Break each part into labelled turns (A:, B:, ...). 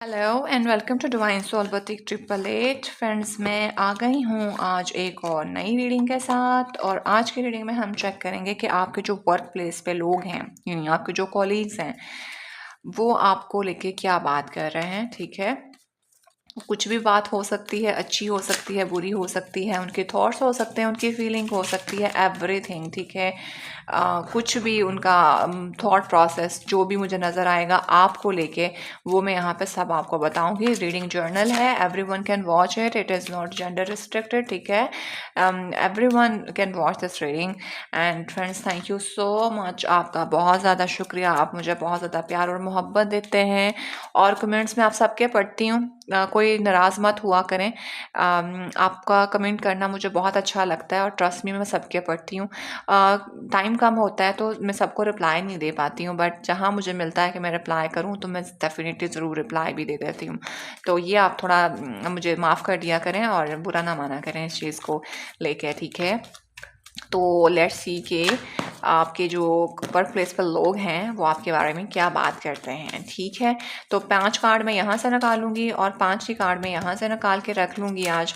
A: Hello and welcome to divine soul boutique 888 friends. मैं आ गई हूँ आज एक और नई रीडिंग के साथ। और आज की रीडिंग में हम चेक करेंगे कि आपके जो वर्क प्लेस पे लोग हैं, यानी आपके जो कॉलीग्स हैं, वो आपको लेके क्या बात कर रहे हैं। ठीक है, कुछ भी बात हो सकती है, अच्छी हो सकती है, बुरी हो सकती है, उनके थॉट्स हो सकते हैं, उनकी फीलिंग हो सकती है, एवरीथिंग। ठीक है, कुछ भी उनका थॉट प्रोसेस जो भी मुझे नज़र आएगा आपको लेके, वो मैं यहाँ पे सब आपको बताऊंगी। रीडिंग जर्नल है, everyone can watch it, it is not gender restricted. ठीक है, everyone can watch this reading. And friends, thank you so much, आपका बहुत ज़्यादा शुक्रिया। आप मुझे बहुत ज़्यादा प्यार और मोहब्बत देते हैं और कमेंट्स में आप सबके पढ़ती हूँ। कोई नाराज़ मत हुआ करें। आपका कमेंट करना मुझे बहुत अच्छा लगता है और ट्रस्ट मी, मैं सबके पढ़ती हूँ। टाइम कम होता है तो मैं सबको रिप्लाई नहीं दे पाती हूँ, बट जहाँ मुझे मिलता है कि मैं रिप्लाई करूँ तो मैं डेफिनेटली ज़रूर रिप्लाई भी दे देती हूँ। तो ये आप थोड़ा मुझे माफ़ कर दिया करें और बुरा ना माना करें इस चीज़ को लेके। ठीक है, तो लेट्स सी के आपके जो वर्क प्लेस पर लोग हैं वो आपके बारे में क्या बात करते हैं। ठीक है, तो 5 कार्ड मैं यहाँ से निकालूंगी और 5 ही कार्ड मैं यहाँ से निकाल के रख लूँगी आज।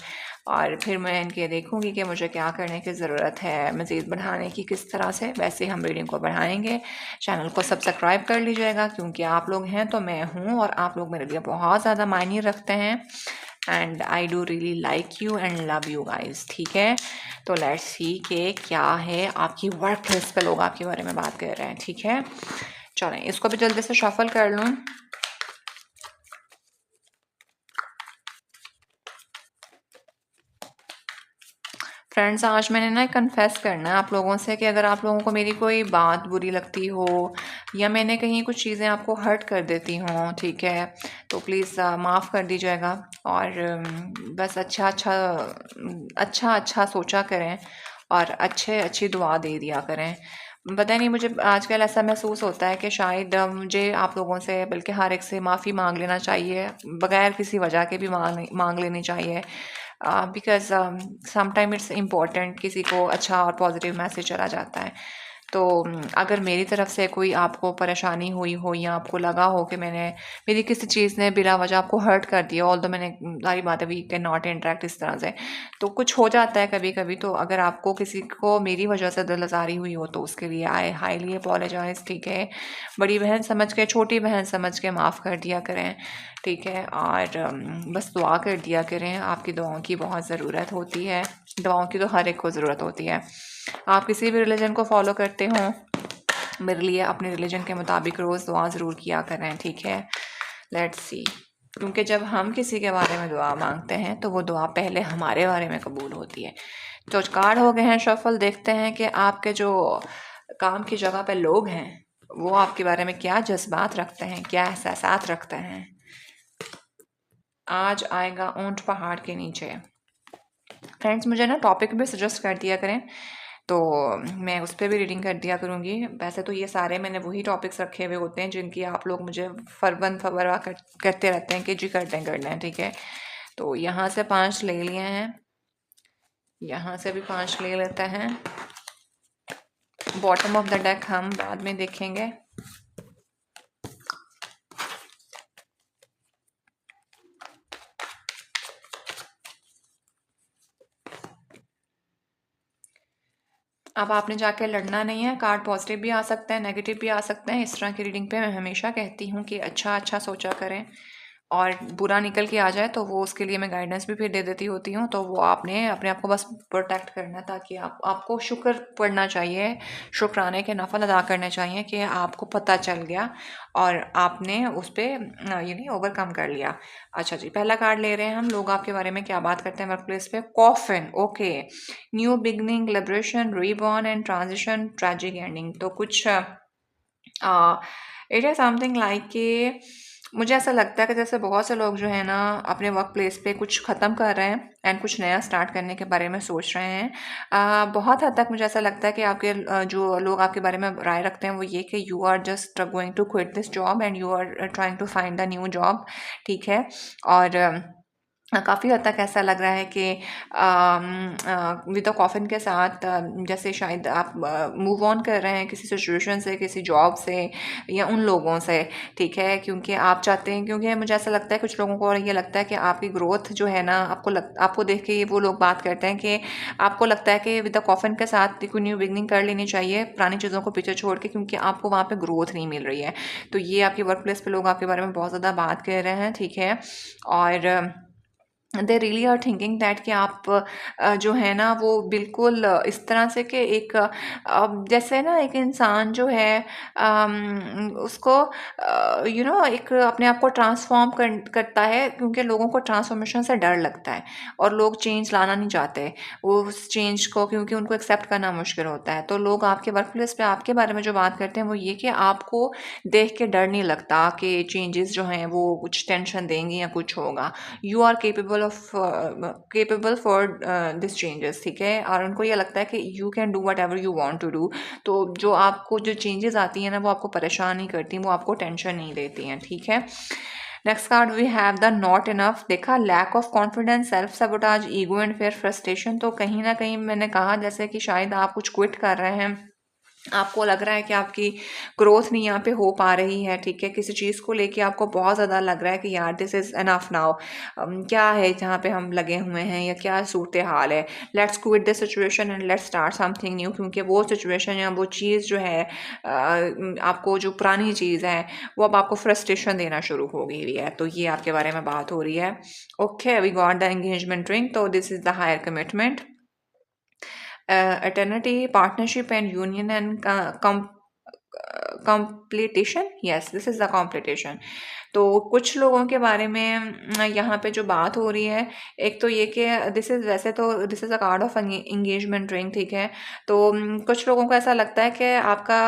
A: और फिर मैं इनके देखूंगी कि मुझे क्या करने की ज़रूरत है मज़ीद बढ़ाने की, किस तरह से। वैसे हम रीडिंग को बढ़ाएंगे। चैनल को सब्सक्राइब कर लीजिएगा, क्योंकि आप लोग हैं तो मैं हूँ और आप लोग मेरे लिए बहुत ज़्यादा मायने रखते हैं। And I do really like you and love you guys. ठीक है, तो लेट्स सी के क्या है आपकी वर्क प्लेस पे लोग आपके बारे में बात कर रहे हैं। ठीक है, चलें इसको भी जल्दी से शफल कर लूँ। फ्रेंड्स, आज मैंने ना कन्फेस करना है आप लोगों से कि अगर आप लोगों को मेरी कोई बात बुरी लगती हो या मैंने कहीं कुछ चीज़ें आपको हर्ट कर देती हूँ, ठीक है, तो प्लीज़ माफ़ कर दीजिएगा। और बस अच्छा सोचा करें और अच्छी दुआ दे दिया करें। पता नहीं, मुझे आजकल ऐसा महसूस होता है कि शायद मुझे आप लोगों से, बल्कि हर एक से माफ़ी मांग लेना चाहिए, बगैर किसी वजह के भी मांग लेनी चाहिए। बिकॉज समटाइम इट्स इम्पॉर्टेंट, किसी को अच्छा और पॉजिटिव मैसेज चला जाता है। तो अगर मेरी तरफ से कोई आपको परेशानी हुई हो या आपको लगा हो कि मेरी किसी चीज़ ने बिला वजह आपको हर्ट कर दिया, ऑल दो मैंने सारी बातें, वी कैन नॉट इंटरेक्ट इस तरह से, तो कुछ हो जाता है कभी कभी। तो अगर आपको किसी को मेरी वजह से दिल आज़ारी हुई हो तो उसके लिए आई हाईली अपोलोजाइज। ठीक है, बड़ी बहन समझ के, छोटी बहन समझ के माफ़ कर दिया करें। ठीक है, और बस दुआ कर दिया करें। आपकी दुआओं की बहुत ज़रूरत होती है, दुआओं की तो हर एक को ज़रूरत होती है। आप किसी भी रिलीजन को फॉलो करते हो, मेरे लिए अपने रिलीजन के मुताबिक रोज़ दुआ ज़रूर किया करें। ठीक है, लेट्स सी, क्योंकि जब हम किसी के बारे में दुआ मांगते हैं तो वो दुआ पहले हमारे बारे में कबूल होती है। तो कार्ड हो गए हैं शफल, देखते हैं कि आपके जो काम की जगह पे लोग हैं वो आपके बारे में क्या जज्बात रखते हैं, क्या एहसासात रखते हैं। आज आएगा ऊंट पहाड़ के नीचे। फ्रेंड्स, मुझे ना टॉपिक भी सजेस्ट कर दिया करें तो मैं उस पर भी रीडिंग कर दिया करूँगी। वैसे तो ये सारे मैंने वही टॉपिक्स रखे हुए होते हैं जिनकी आप लोग मुझे फरवा करते रहते हैं कि जी कर दें। ठीक है, तो यहाँ से 5 ले लिए हैं, यहाँ से भी 5 ले लेते हैं। बॉटम ऑफ द डेक हम बाद में देखेंगे। अब आपने जाके लड़ना नहीं है। कार्ड पॉजिटिव भी आ सकते हैं, नेगेटिव भी आ सकते हैं। इस तरह की रीडिंग पे मैं हमेशा कहती हूँ कि अच्छा सोचा करें, और बुरा निकल के आ जाए तो वो उसके लिए मैं गाइडेंस भी फिर दे देती होती हूँ। तो वो आपने अपने आप को बस प्रोटेक्ट करना, ताकि आपको शुक्र पढ़ना चाहिए, शुक्राने के नफल अदा करने चाहिए कि आपको पता चल गया और आपने उस पर यानी ओवरकम कर लिया। अच्छा जी, पहला कार्ड ले रहे हैं हम। लोग आपके बारे में क्या बात करते हैं वर्क प्लेस पे। Coffin, okay, new beginning, liberation, reborn and transition, tragic ending. तो कुछ इट इज़ समथिंग लाइक कि मुझे ऐसा लगता है कि जैसे बहुत से लोग जो है ना अपने वर्क प्लेस पे कुछ ख़त्म कर रहे हैं एंड कुछ नया स्टार्ट करने के बारे में सोच रहे हैं। बहुत हद तक मुझे ऐसा लगता है कि आपके जो लोग आपके बारे में राय रखते हैं वो ये कि you are just going to quit this job and you are trying to find the new job. ठीक है, और काफ़ी हद तक ऐसा लग रहा है कि विद द कॉफ़िन के साथ जैसे शायद आप मूव ऑन कर रहे हैं किसी सिचुएशन से, किसी जॉब से या उन लोगों से, ठीक है, क्योंकि आप चाहते हैं, क्योंकि मुझे ऐसा लगता है कुछ लोगों को और ये लगता है कि आपकी ग्रोथ जो है ना, आपको देख के वो लोग बात करते हैं कि आपको लगता है कि विद द कॉफ़िन के साथ कोई न्यू बिगनिंग कर लेनी चाहिए पुरानी चीज़ों को पीछे छोड़ के, क्योंकि आपको वहाँ पे ग्रोथ नहीं मिल रही है। तो ये आपके वर्क प्लेस पे लोग आपके बारे में बहुत ज़्यादा बात कर रहे हैं, ठीक है। और they really are thinking that कि आप जो है ना वो बिल्कुल इस तरह से कि एक जैसे ना एक इंसान जो है उसको एक अपने आप को ट्रांसफॉर्म करता है, क्योंकि लोगों को ट्रांसफॉर्मेशन से डर लगता है और लोग चेंज लाना नहीं चाहते वो उस चेंज को, क्योंकि उनको एक्सेप्ट करना मुश्किल होता है। तो लोग आपके वर्क प्लेस पे आपके बारे में जो बात करते हैं वो ये कि आपको देख के डर नहीं लगता कि चेंजेस जो हैं वो कुछ टेंशन देंगी या कुछ होगा। You are capable for this changes, ठीक है। और उनको ये लगता है कि you can do whatever you want to do. तो जो आपको जो चेंजेस आती हैं ना वो आपको परेशान नहीं करती, वो आपको टेंशन नहीं देती हैं, ठीक है। Next card we have the not enough. देखा, lack of confidence, self sabotage, ego and fear, frustration. तो कहीं ना कहीं मैंने कहा जैसे कि शायद आप कुछ क्विट कर रहे हैं, आपको लग रहा है कि आपकी ग्रोथ नहीं यहाँ पे हो पा रही है, ठीक है। किसी चीज़ को लेके आपको बहुत ज़्यादा लग रहा है कि यार दिस इज़ एनफ नाउ, क्या है जहाँ पे हम लगे हुए हैं या क्या सूरत हाल है। Let's quit this situation and let's start something new, क्योंकि वो सिचुएशन या वो चीज़ जो है आपको जो पुरानी चीज़ है वो अब आपको फ्रस्ट्रेशन देना शुरू हो गई हुई है। तो ये आपके बारे में बात हो रही है। Okay, we got the engagement ring, तो this is the higher commitment, eternity, partnership and union and completion. Yes, this is the completion. तो कुछ लोगों के बारे में यहाँ पे जो बात हो रही है, एक तो ये कि दिस इज़, वैसे तो this is a card of engagement ring, ठीक है। तो कुछ लोगों को ऐसा लगता है कि आपका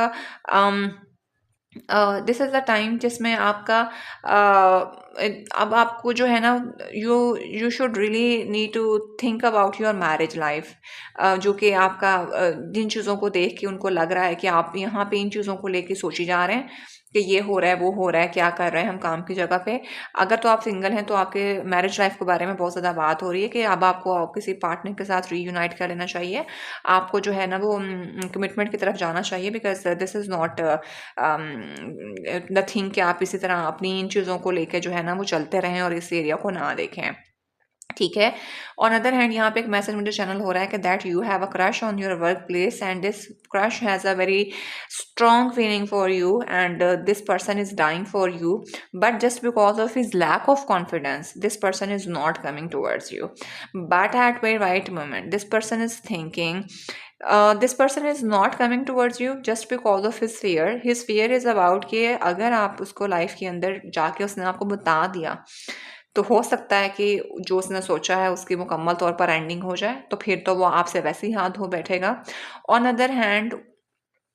A: दिस इज़ द टाइम जिसमें आपका अब आपको जो है ना you should really need to think about your marriage life, जो कि आपका जिन चीज़ों को देख के उनको लग रहा है कि आप यहाँ पे इन चीज़ों को लेके सोची जा रहे हैं कि ये हो रहा है वो हो रहा है, क्या कर रहे हैं हम काम की जगह पे। अगर तो आप सिंगल हैं तो आपके मैरिज लाइफ के बारे में बहुत ज़्यादा बात हो रही है कि अब आपको किसी पार्टनर के साथ रीयूनाइट कर लेना चाहिए, आपको जो है ना वो कमिटमेंट की तरफ जाना चाहिए, because this is not the thing कि आप इसी तरह अपनी इन चीज़ों को लेके जो है ना वो चलते रहें और इस एरिया को ना देखें, ठीक है। ऑन अदर हैंड यहाँ पे एक मैसेज मुझे चैनल हो रहा है कि that you have a crush on your workplace and this crush has a very strong feeling for you and this person is dying for you, but just because of his lack of confidence this person is not coming towards you, but at very right moment this person is thinking, this person is not coming towards you just because of his fear. His fear is about कि अगर आप उसको life के अंदर जाके उसने आपको बता दिया तो हो सकता है कि जो उसने सोचा है उसकी मुकम्मल तौर पर एंडिंग हो जाए, तो फिर तो वो आपसे वैसे ही हाथ धो बैठेगा। ऑन अदर हैंड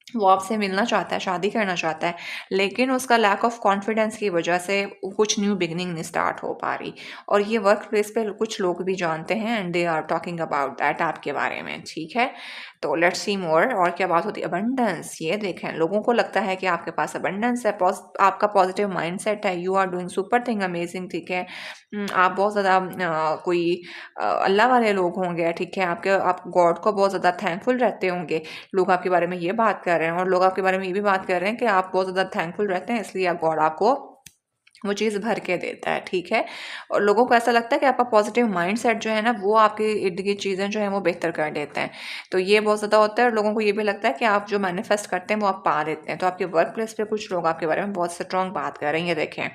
A: वो आपसे मिलना चाहता है, शादी करना चाहता है, लेकिन उसका लैक ऑफ कॉन्फिडेंस की वजह से कुछ न्यू बिगनिंग नहीं स्टार्ट हो पा रही। और ये वर्क प्लेस पे कुछ लोग भी जानते हैं and they are talking about that आपके बारे में, ठीक है। तो लेट्स सी मोर। और क्या बात होती है, अबंडेंस। ये देखें, लोगों को लगता है कि आपके पास अबंडेंस है, आपका पॉजिटिव माइंडसेट है, you are doing super thing amazing, ठीक है। आप बहुत ज़्यादा कोई अल्लाह वाले लोग होंगे, ठीक है। आप गॉड को बहुत ज़्यादा थैंकफुल रहते होंगे। लोग आपके बारे में ये बात कर रहे हैं और लोग आपके बारे में ये भी बात कर रहे हैं कि आप बहुत ज़्यादा थैंकफुल रहते हैं, इसलिए आप गॉड आपको वो चीज़ भर के देता है, ठीक है। और लोगों को ऐसा लगता है कि आपका पॉजिटिव माइंडसेट जो है ना वो आपके इर्द गिर्द चीज़ें जो हैं वो बेहतर कर देते हैं। तो ये बहुत ज़्यादा होता है और लोगों को ये भी लगता है कि आप जो मैनिफेस्ट करते हैं वो आप पा लेते हैं। तो आपके वर्क प्लेस पे कुछ लोग आपके बारे में बहुत स्ट्रॉन्ग बात कर रहे हैं, ये देखें।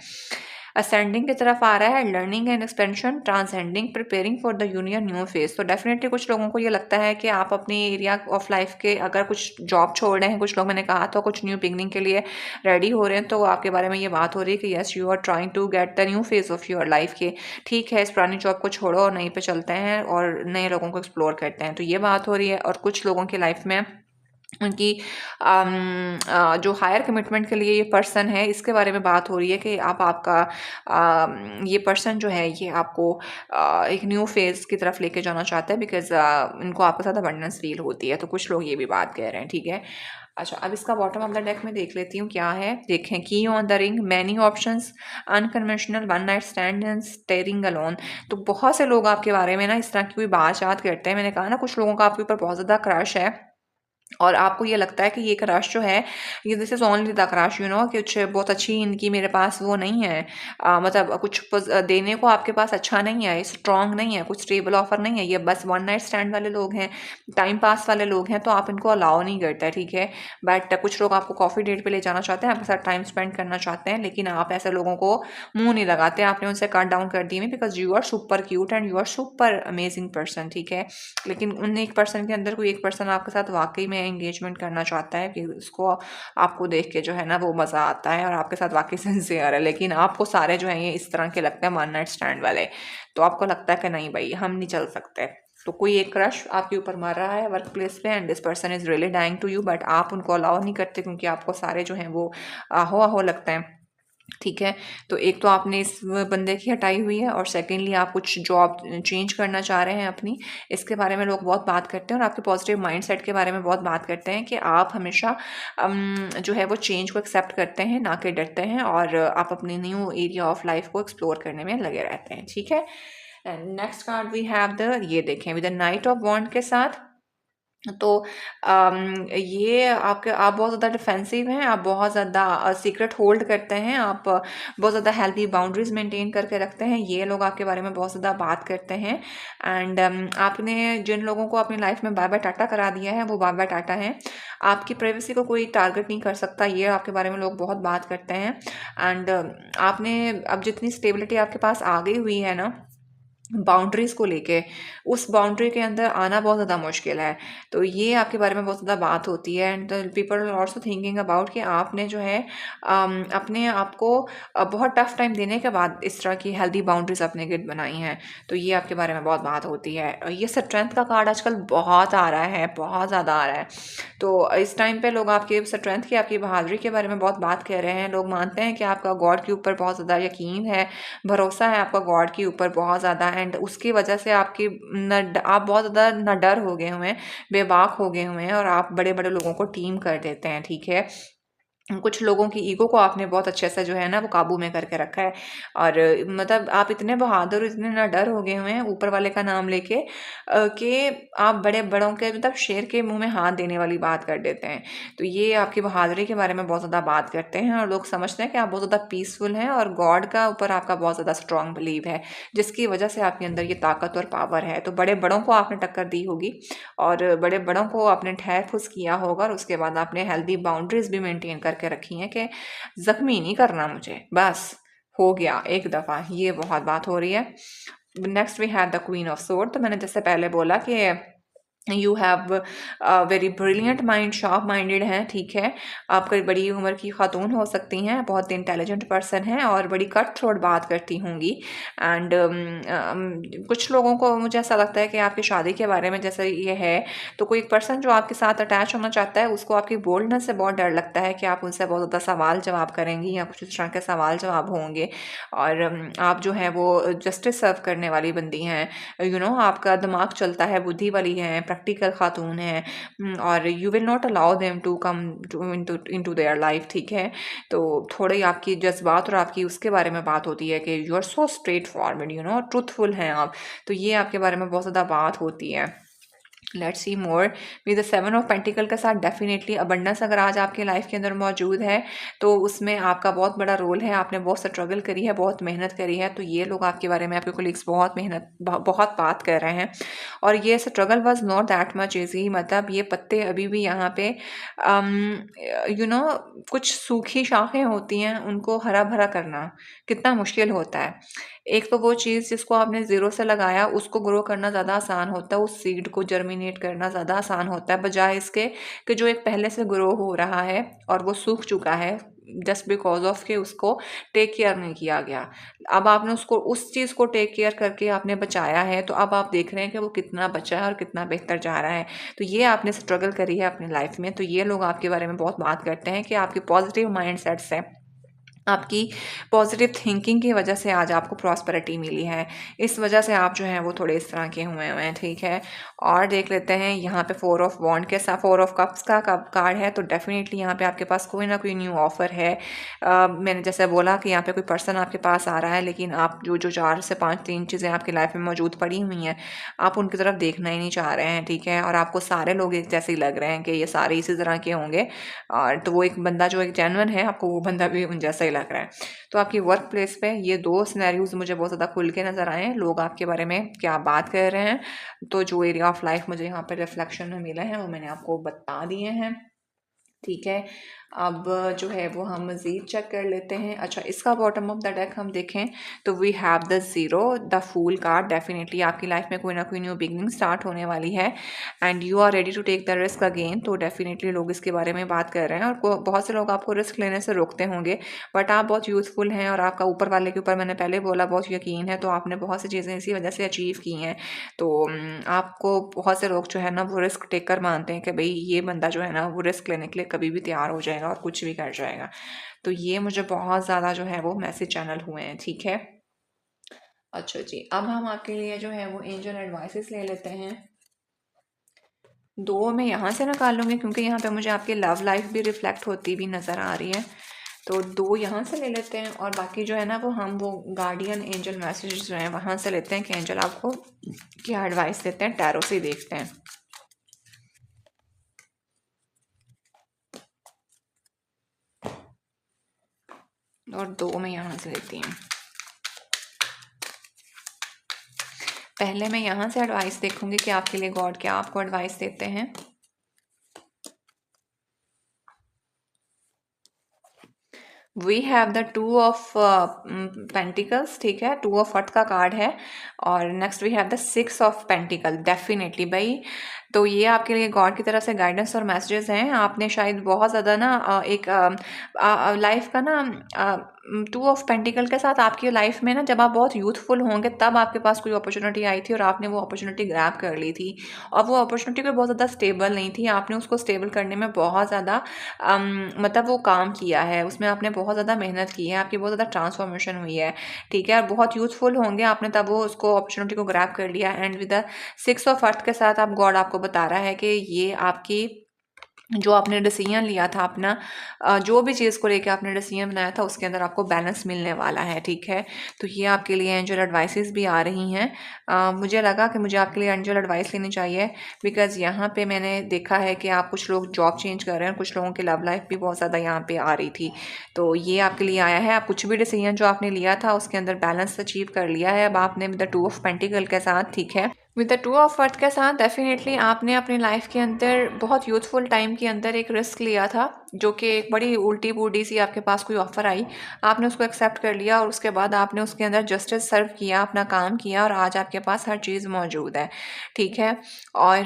A: असेंडिंग की तरफ आ रहा है, learning and expansion, transcending, preparing for the union new phase. तो डेफिनेटली कुछ लोगों को ये लगता है कि आप अपनी एरिया ऑफ लाइफ के अगर कुछ जॉब छोड़ रहे हैं, कुछ लोग मैंने कहा तो कुछ न्यू बिगनिंग के लिए रेडी हो रहे हैं, तो आपके बारे में ये बात हो रही है कि yes you are trying to get the new phase of your life के, ठीक है। इस पुरानी जॉब को छोड़ो और नई पे चलते हैं और नए लोगों को एक्सप्लोर करते हैं, तो ये बात हो रही है। और कुछ लोगों की लाइफ में उनकी जो हायर कमिटमेंट के लिए ये पर्सन है, इसके बारे में बात हो रही है कि आपका ये पर्सन जो है ये आपको एक न्यू फेज़ की तरफ लेके जाना चाहता है, बिकॉज़ इनको आपके साथ अबंडेंस फील होती है। तो कुछ लोग ये भी बात कह रहे हैं, ठीक है। अच्छा, अब इसका बॉटम ऑफ द डेक में देख लेती हूँ क्या है। देखें, की on the ring, many options, unconventional, one night stand and staying alone. तो बहुत से लोग आपके बारे में ना इस तरह की कोई बात करते हैं। मैंने कहा ना, कुछ लोगों का आपके ऊपर बहुत ज़्यादा क्रश है और आपको ये लगता है कि ये क्रश जो है, ये this is only the crush, you know, कुछ बहुत अच्छी इनकी मेरे पास वो नहीं है, मतलब कुछ देने को आपके पास अच्छा नहीं है, स्ट्रॉन्ग नहीं है, कुछ स्टेबल ऑफर नहीं है, ये बस वन नाइट स्टैंड वाले लोग हैं, टाइम पास वाले लोग हैं, तो आप इनको अलाउ नहीं करते, ठीक है। बट कुछ लोग आपको कॉफ़ी डेट पे ले जाना चाहते हैं, आपके साथ टाइम स्पेंड करना चाहते हैं, लेकिन आप ऐसे लोगों को मुंह नहीं लगाते, आपने उनसे कट डाउन कर दी, because you are super cute and you are super amazing person, ठीक है। लेकिन उन एक पर्सन के अंदर कोई एक पर्सन आपके साथ वाकई में एंगेजमेंट करना चाहता है कि उसको आपको देख के जो है ना वो मज़ा आता है और आपके साथ वाकई सिंसियर है, लेकिन आपको सारे जो हैं ये इस तरह के लगते हैं वन नाइट स्टैंड वाले। तो आपको लगता है कि नहीं भाई, हम नहीं चल सकते। तो कोई एक क्रश आपके ऊपर मार रहा है वर्क प्लेस पे and this person is really dying to you, but आप उनको अलाउ नहीं करते क्योंकि आपको सारे जो हैं वो आहो आहो लगते हैं, ठीक है। तो एक तो आपने इस बंदे की हटाई हुई है, और सेकेंडली आप कुछ जॉब चेंज करना चाह रहे हैं अपनी, इसके बारे में लोग बहुत बात करते हैं और आपके पॉजिटिव माइंडसेट के बारे में बहुत बात करते हैं कि आप हमेशा जो है वो चेंज को एक्सेप्ट करते हैं, ना कि डरते हैं, और आप अपनी न्यू एरिया ऑफ लाइफ को एक्सप्लोर करने में लगे रहते हैं, ठीक है। Next card we have the, ये देखें, with the knight of wand के साथ। तो ये आपके, आप बहुत ज़्यादा डिफेंसिव हैं, आप बहुत ज़्यादा सीक्रेट होल्ड करते हैं, आप बहुत ज़्यादा हेल्दी बाउंड्रीज मेंटेन करके रखते हैं, ये लोग आपके बारे में बहुत ज़्यादा बात करते हैं। एंड आपने जिन लोगों को अपनी लाइफ में बाय बाय टाटा करा दिया है वो बाय बाय टाटा है, आपकी प्राइवेसी को कोई टारगेट नहीं कर सकता, ये आपके बारे में लोग बहुत बात करते हैं। एंड आपने अब जितनी स्टेबिलिटी आपके पास आ गई हुई है ना बाउंड्रीज़ को लेके, उस बाउंड्री के अंदर आना बहुत ज़्यादा मुश्किल है। तो ये आपके बारे में बहुत ज़्यादा बात होती है and people are also thinking about कि आपने जो है अपने आप को बहुत टफ टाइम देने के बाद इस तरह की हेल्दी बाउंड्रीज अपने गिर्द बनाई हैं। तो ये आपके बारे में बहुत बात होती है। ये स्ट्रेंथ का कार्ड आजकल बहुत आ रहा है, बहुत ज़्यादा आ रहा है। तो इस टाइम पे लोग आपके स्ट्रेंथ की, आपकी बहादुरी के बारे में बहुत बात कर रहे हैं। लोग मानते हैं कि आपका गॉड के ऊपर बहुत ज़्यादा यकीन है, भरोसा है आपका गॉड के ऊपर बहुत ज़्यादा, एंड उसकी वजह से आपकी आप बहुत ज़्यादा न डर हो गए हुए हैं, बेबाक हो गए हुए हैं, और आप बड़े बड़े लोगों को टीम कर देते हैं, ठीक है। कुछ लोगों की ईगो को आपने बहुत अच्छे से जो है ना वो काबू में करके रखा है, और मतलब आप इतने बहादुर, इतने ना डर हो गए हुए हैं ऊपर वाले का नाम लेके कि आप बड़े बड़ों के, मतलब शेर के मुंह में हाथ देने वाली बात कर देते हैं। तो ये आपकी बहादुरी के बारे में बहुत ज़्यादा बात करते हैं, और लोग समझते हैं कि आप बहुत ज़्यादा पीसफुल हैं और गॉड का ऊपर आपका बहुत ज़्यादा स्ट्रॉन्ग बिलीव है, जिसकी वजह से आपके अंदर ये ताकत और पावर है। तो बड़े बड़ों को आपने टक्कर दी होगी और बड़े बड़ों को आपने ठहर फुस किया होगा, और उसके बाद आपने हेल्दी बाउंड्रीज भी मेंटेन करके रखी हैं कि जख्मी नहीं करना मुझे, बस हो गया एक दफ़ा। ये बहुत बात हो रही है। Next we have the queen of sword. तो मैंने जैसे पहले बोला कि you have very brilliant mind, sharp minded हैं, ठीक है। आप कोई बड़ी उम्र की खातून हो सकती हैं, बहुत इंटेलिजेंट पर्सन हैं और बड़ी कट थ्रोट बात करती होंगी। एंड कुछ लोगों को मुझे ऐसा लगता है कि आपकी शादी के बारे में जैसे ये है, तो कोई एक पर्सन जो आपके साथ अटैच होना चाहता है उसको आपकी बोल्डनेस से बहुत डर लगता है कि आप उनसे बहुत ज़्यादा सवाल जवाब करेंगी या कुछ इस तरह के सवाल जवाब होंगे, और आप जो है वो जस्टिस सर्व करने वाली बंदी हैं, यू नो, आपका दिमाग चलता है, बुद्धि वाली है, प्रैक्टिकल खातून है, और you will not allow them to come into their life, ठीक है। तो थोड़ी आपकी जज्बात और आपकी उसके बारे में बात होती है कि you are so straight forward, you know, truthful हैं आप। तो ये आपके बारे में बहुत ज़्यादा बात होती है। Let's see more with the seven of pentacle के साथ। डेफिनेटली अबंडेंस अगर आज आपकी लाइफ के अंदर मौजूद है तो उसमें आपका बहुत बड़ा रोल है, आपने बहुत स्ट्रगल करी है, बहुत मेहनत करी है। तो ये लोग आपके बारे में, आपके कोलीग्स बहुत मेहनत, बहुत बात कर रहे हैं, और ये struggle was not that much easy. मतलब ये पत्ते अभी भी यहाँ पे यू नो, कुछ सूखी शाखें होती हैं, उनको हरा भरा करना कितना मुश्किल होता है। एक तो वो चीज़ जिसको आपने ज़ीरो से लगाया उसको ग्रो करना ज़्यादा आसान होता है, उस सीड को जर्मिनेट करना ज़्यादा आसान होता है, बजाय इसके कि जो एक पहले से ग्रो हो रहा है और वो सूख चुका है, जस्ट बिकॉज ऑफ के उसको टेक केयर नहीं किया गया। अब आपने उसको उस चीज़ को टेक केयर करके आपने बचाया है, तो अब आप देख रहे हैं कि वो कितना बचा है और कितना बेहतर जा रहा है। तो ये आपने स्ट्रगल करी है अपनी लाइफ में, तो ये लोग आपके बारे में बहुत बात करते हैं कि आपके पॉजिटिव माइंड सेट से, आपकी पॉजिटिव थिंकिंग की वजह से आज आपको प्रॉस्पेरिटी मिली है। इस वजह से आप जो हैं वो थोड़े इस तरह के हुए हैं, ठीक है। और देख लेते हैं यहाँ पे 4 ऑफ वॉन्ड के साथ 4 ऑफ कप्स का कार्ड है, तो डेफिनेटली यहाँ पे आपके पास कोई ना कोई न्यू ऑफर है। मैंने जैसे बोला कि यहाँ पे कोई पर्सन आपके पास आ रहा है, लेकिन आप जो जो 4 से 5 3 चीज़ें आपकी लाइफ में मौजूद पड़ी हुई हैं, आप उनकी तरफ देखना ही नहीं चाह रहे हैं, ठीक है। और आपको सारे लोग एक जैसे ही लग रहे हैं कि ये सारे इसी तरह के होंगे, और तो वो एक बंदा जो एक जेन्युइन है, आपको वो बंदा भी उन जैसा ही लग रहा है। तो आपकी वर्क प्लेस पे ये 2 सिनेरियोज मुझे बहुत ज़्यादा खुल के नज़र आए हैं, लोग आपके बारे में क्या बात कर रहे हैं। तो जो एरिया ऑफ लाइफ मुझे यहाँ पर रिफ्लेक्शन में मिला है वो मैंने आपको बता दिए हैं, ठीक है। अब जो है वो हम मज़ीद चेक कर लेते हैं। अच्छा, इसका बॉटम ऑफ द डेक हम देखें तो we have the zero, the fool card. Definitely आपकी लाइफ में कोई ना कोई न्यू बिगनिंग स्टार्ट होने वाली है and you are ready to take the risk again. तो डेफिनेटली लोग इसके बारे में बात कर रहे हैं और बहुत से लोग आपको रिस्क लेने से रोकते होंगे, बट आप बहुत यूथफुल हैं और आपका ऊपर वाले के ऊपर, मैंने पहले बोला, बहुत यकीन है। तो आपने बहुत सी चीज़ें इसी वजह से अचीव की हैं। तो आपको बहुत से लोग जो है ना वो रिस्क टेकर मानते हैं कि भाई ये बंदा जो है ना वो रिस्क लेने के लिए कभी भी तैयार हो जाएगा और कुछ भी कर जाएगा। तो ये मुझे बहुत ज़्यादा जो है वो मैसेज चैनल हुए हैं, ठीक है। अच्छा जी, अब हम आपके लिए जो है वो एंजल एडवाइसेस ले लेते हैं। 2 मैं यहाँ से निकाल लूँगी क्योंकि यहाँ पे मुझे आपकी लव लाइफ भी रिफ्लेक्ट होती भी नज़र आ रही है। तो 2 यहाँ से ले लेते हैं और बाकी जो है ना वो हम वो गार्डियन एंजल मैसेज जो हैं वहाँ से लेते हैं कि एंजल आपको क्या एडवाइस देते हैं, टैरो से देखते हैं। और 2 मैं यहाँ से लेती हूँ। पहले मैं यहाँ से एडवाइस देखूंगी कि आपके लिए गॉड क्या आपको एडवाइस देते हैं। We have the 2 of pentacles, ठीक है, 2 ऑफ अर्थ का कार्ड है। और next we have the 6 of pentacle. Definitely भाई, तो ये आपके लिए गॉड की तरफ से गाइडेंस और मैसेजेस हैं। आपने शायद बहुत ज़्यादा ना एक लाइफ का ना 2 ऑफ पेंटिकल के साथ आपकी लाइफ में ना जब आप बहुत यूथफुल होंगे तब आपके पास कोई अपॉर्चुनिटी आई थी और आपने वो अपॉर्चुनिटी ग्रैब कर ली थी। और वो अपॉर्चुनिटी कोई बहुत ज़्यादा स्टेबल नहीं थी, आपने उसको स्टेबल करने में बहुत ज़्यादा मतलब वो काम किया है, उसमें आपने बहुत ज़्यादा मेहनत की है, आपकी बहुत ज़्यादा ट्रांसफॉर्मेशन हुई है, ठीक है। और बहुत यूथफुल होंगे आपने तब वो उसको अपॉर्चुनिटी को ग्रैब कर लिया। And with the 6 of earth के साथ आप गॉड आपको बता रहा है कि ये आपकी जो आपने डिसीजन लिया था अपना, जो भी चीज़ को लेके आपने डिसीजन बनाया था उसके अंदर आपको बैलेंस मिलने वाला है, ठीक है। तो ये आपके लिए एंजल एडवाइसेस भी आ रही हैं। मुझे लगा कि मुझे आपके लिए एंजल एडवाइस लेनी चाहिए बिकॉज़ यहाँ पे मैंने देखा है कि आप कुछ लोग जॉब चेंज कर रहे हैं, कुछ लोगों की लव लाइफ भी बहुत ज़्यादा यहाँ पे आ रही थी। तो ये आपके लिए आया है, आप कुछ भी डिसीजन जो आपने लिया था उसके अंदर बैलेंस अचीव कर लिया है अब आपने विद द 2 ऑफ पेंटिकल के साथ, ठीक है। विद द 2 ऑफ अर्थ के साथ डेफिनेटली आपने अपनी लाइफ के अंदर बहुत यूथफुल टाइम के अंदर एक रिस्क लिया था, जो कि एक बड़ी उल्टी बूढ़ी सी आपके पास कोई ऑफ़र आई, आपने उसको एक्सेप्ट कर लिया और उसके बाद आपने उसके अंदर जस्टिस सर्व किया, अपना काम किया और आज आपके पास हर चीज़ मौजूद है, ठीक है। और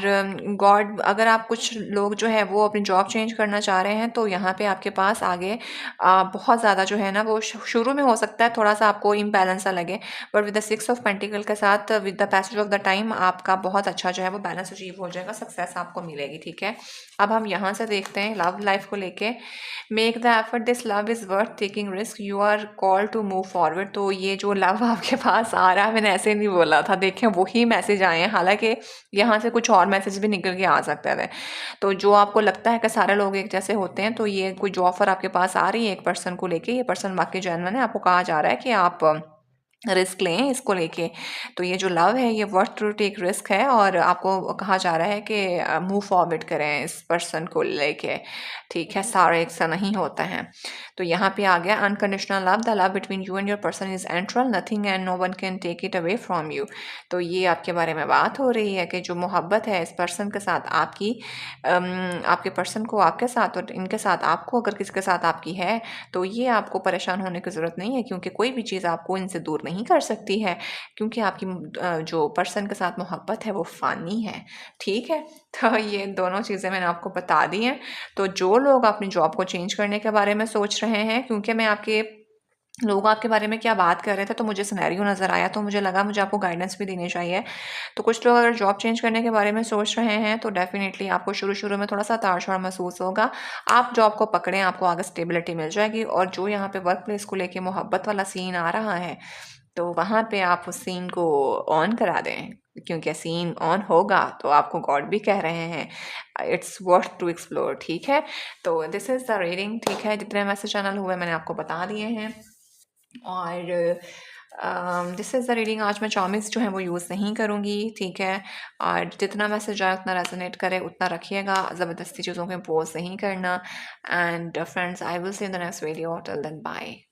A: गॉड, अगर आप कुछ लोग जो है वो अपनी जॉब चेंज करना चाह रहे हैं तो यहाँ पे आपके पास आगे बहुत ज़्यादा जो है ना वो शुरू में हो सकता है थोड़ा सा आपको इम्बैलेंस सा लगे, but with the 6 of pentacle के साथ with the passage of the time आपका बहुत अच्छा जो है वो बैलेंस अचीव हो जाएगा, सक्सेस आपको मिलेगी, ठीक है। अब हम यहाँ से देखते हैं लव लाइफ को लेके। Make the effort, this love is worth taking risk, you are call to move forward. तो ये जो लव आपके पास आ रहा है, मैंने ऐसे नहीं बोला था, देखें वही मैसेज आए हैं, हालांकि यहाँ से कुछ और मैसेज भी निकल के आ सकते थे। तो जो आपको लगता है कि सारे लोग एक जैसे होते हैं, तो ये कोई जो ऑफर आपके पास आ रही है एक पर्सन को लेके, ये पर्सन वाकई जेन्युइन है, आपको कहा जा रहा है कि आप रिस्क लें इसको लेके। तो ये जो लव है ये वर्थ टू टेक रिस्क है और आपको कहा जा रहा है कि मूव फॉरवर्ड करें इस पर्सन को लेके, ठीक है। सारे एक सा नहीं होता है। तो यहाँ पे आ गया unconditional love, the love between you and your person is एंट्रल, nothing and no one can take it away from you. तो ये आपके बारे में बात हो रही है कि जो मोहब्बत है इस पर्सन के साथ आपकी, आपके पर्सन को आपके साथ और इनके साथ आपको, अगर किसके साथ आपकी है तो ये आपको परेशान होने की ज़रूरत नहीं है क्योंकि कोई भी चीज़ आपको इनसे दूर नहीं कर सकती है, क्योंकि आपकी जो पर्सन के साथ मोहब्बत है वो फ़ानी है, ठीक है। तो ये दोनों चीज़ें मैंने आपको बता दी हैं। तो जो लोग अपनी जॉब को चेंज करने के बारे में सोच रहे हैं, क्योंकि मैं आपके लोग आपके बारे में क्या बात कर रहे थे तो मुझे सिनेरियो नज़र आया, तो मुझे लगा मुझे आपको गाइडेंस भी देनी चाहिए। तो कुछ लोग अगर जॉब चेंज करने के बारे में सोच रहे हैं तो डेफ़िनेटली आपको शुरू-शुरू में थोड़ा-सा तार-शार महसूस होगा। आप जॉब को पकड़ें, आपको आगे स्टेबिलिटी मिल जाएगी। और जो यहाँ पे वर्क प्लेस को लेके मोहब्बत वाला सीन आ रहा है, तो वहाँ पे आप उस सीन को ऑन करा दें, क्योंकि सीन ऑन होगा तो आपको गॉड भी कह रहे हैं इट्स वर्थ टू एक्सप्लोर, ठीक है। तो दिस इज़ द रीडिंग, ठीक है। जितने मैसेज चैनल हुए मैंने आपको बता दिए हैं। और दिस इज़ द रीडिंग। आज मैं चॉमिक्स जो है वो यूज़ नहीं करूँगी, ठीक है। और जितना मैसेज आए उतना रेजोनेट करे उतना रखिएगा, ज़बरदस्ती चीज़ों को इम्पोज नहीं करना। And friends, I will see in the next video, till then bye.